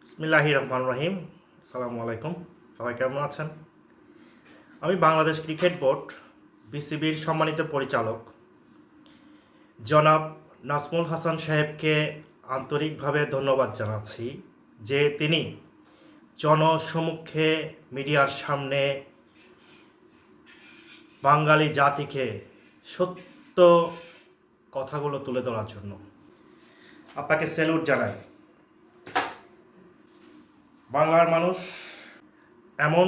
বিসমিল্লাহির রহমানির রহিম। আসসালামু আলাইকুম। সবাই কেমন আছেন? আমি বাংলাদেশ ক্রিকেট বোর্ড বিসিবির সম্মানিত পরিচালক জনাব নাজমুল হাসান সাহেবকে আন্তরিকভাবে ধন্যবাদ জানাচ্ছি যে তিনি জনসমক্ষে মিডিয়ার সামনে বাঙালি জাতিকে সত্য কথাগুলো তুলে ধরার জন্য। আপনাকে স্যালুট জানাই। বাংলার মানুষ এমন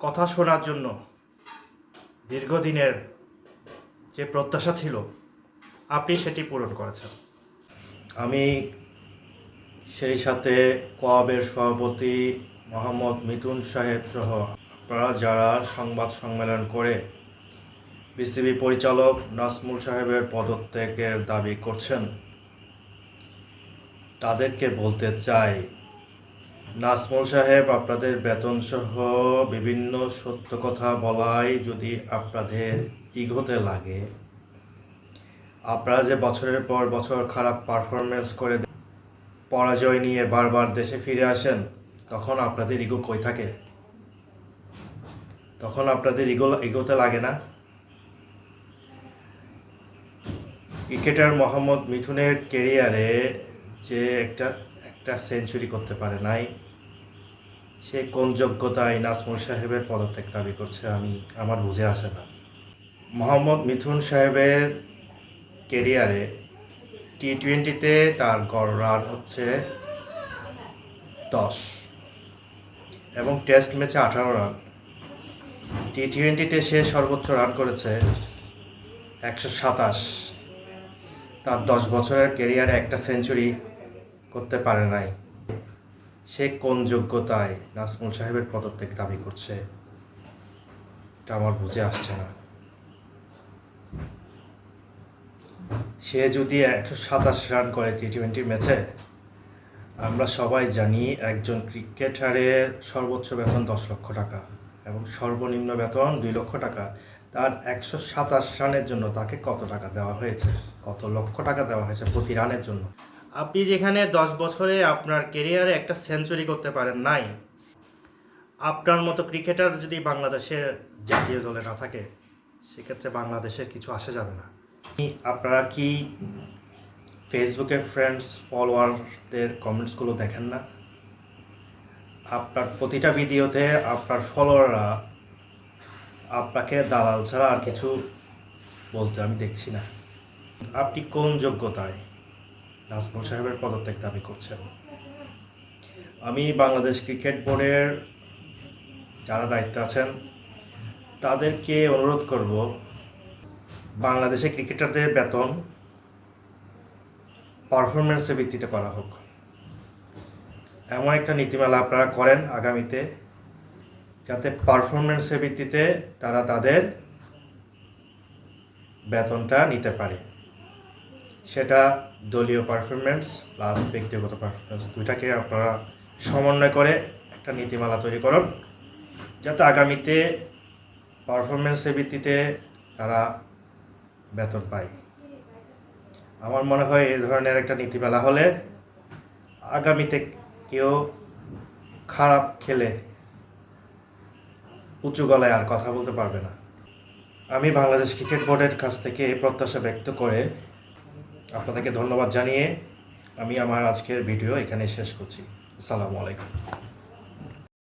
কথা শোনার জন্য দীর্ঘদিনের যে প্রত্যাশা ছিল আপনি সেটি পূরণ করেছেন। আমি সেই সাথে কোয়াবের সভাপতি মোহাম্মদ মিথুন সাহেব সহ আপনারা যারা সংবাদ সম্মেলন করে বিসিবি পরিচালক নাজমুল সাহেবের পদত্যাগের দাবি করছেন, তাদেরকে বলতে চাই, নাজমুল সাহেব আপনাদের বেতনসহ বিভিন্ন সত্য কথা বলাই যদি আপনাদের ইগোতে লাগে, আপনারা যে বছরের পর বছর খারাপ পারফরমেন্স করে পরাজয় নিয়ে বারবার দেশে ফিরে আসেন, তখন আপনাদের ইগো কই থাকে? তখন আপনাদের ইগোতে লাগে না? ক্রিকেটার মোহাম্মদ মিথুনের ক্যারিয়ারে যে একটা সেঞ্চুরি করতে পারে নাই, সে কোন যোগ্যতায় নাজমুল সাহেবের পদত্যাগ দাবি করছে আমার বুঝে আসে না। মোহাম্মদ মিথুন সাহেবের ক্যারিয়ারে টি-20-তে তার গড় রান হচ্ছে 10 এবং টেস্ট ম্যাচে 18 রান। টি-20-তে সে সর্বোচ্চ রান করেছে 127। তার 10 বছরের ক্যারিয়ারে একটা সেঞ্চুরি করতে পারে নাই। সে কোন যোগ্যতায় নাজমুল সাহেবের পদত্যাগ দাবি করছে, এটা আমার বুঝে আসছে না। সে যদি 127 রান করে টি-20 ম্যাচে, আমরা সবাই জানি একজন ক্রিকেটারের সর্বোচ্চ বেতন 10 লক্ষ টাকা এবং সর্বনিম্ন বেতন 2 লক্ষ টাকা। তার 127 রানের জন্য তাকে কত টাকা দেওয়া হয়েছে, কত লক্ষ টাকা দেওয়া হয়েছে প্রতি রানের জন্য? আপনি যেখানে 10 বছরে আপনার ক্যারিয়ারে একটা সেঞ্চুরি করতে পারেন নাই, আপনার মতো ক্রিকেটার যদি বাংলাদেশের জাতীয় দলে না থাকে, সেক্ষেত্রে বাংলাদেশের কিছু আসে যাবে না। আপনারা কি ফেসবুকে ফ্রেন্ডস ফলোয়ারদের কমেন্টসগুলো দেখেন না? আপনার প্রতিটা ভিডিওতে আপনার ফলোয়াররা আপনাকে দালাল ছাড়া আর কিছু বলতে আমি দেখছি না। আপনি কোন যোগ্যতায় নাজমুল সাহেবের পদত্যাগ দাবি করছেন? আমি বাংলাদেশ ক্রিকেট বোর্ডের যারা দায়িত্বে আছেন তাদেরকে অনুরোধ করব, বাংলাদেশে ক্রিকেটারদের বেতন পারফরমেন্সের ভিত্তিতে করা হোক। এমন একটা নীতিমালা আপনারা করেন আগামীতে, যাতে পারফরমেন্সের ভিত্তিতে তারা তাদের বেতনটা নিতে পারে। সেটা দলীয় পারফরমেন্স প্লাস ব্যক্তিগত পারফরমেন্স দুইটাকে আপনারা সমন্বয় করে একটা নীতিমালা তৈরি করুন, যাতে আগামীতে পারফরমেন্সের ভিত্তিতে তারা বেতন পায়। আমার মনে হয় এই ধরনের একটা নীতিমালা হলে আগামীতে কেউ খারাপ খেলে উঁচু গলায় আর কথা বলতে পারবে না। আমি বাংলাদেশ ক্রিকেট বোর্ডের কাছ থেকে এই প্রত্যাশা ব্যক্ত করে আপনাদেরকে ধন্যবাদ জানিয়ে আমি আমার আজকের ভিডিও এখানে শেষ করছি। আসসালামু আলাইকুম।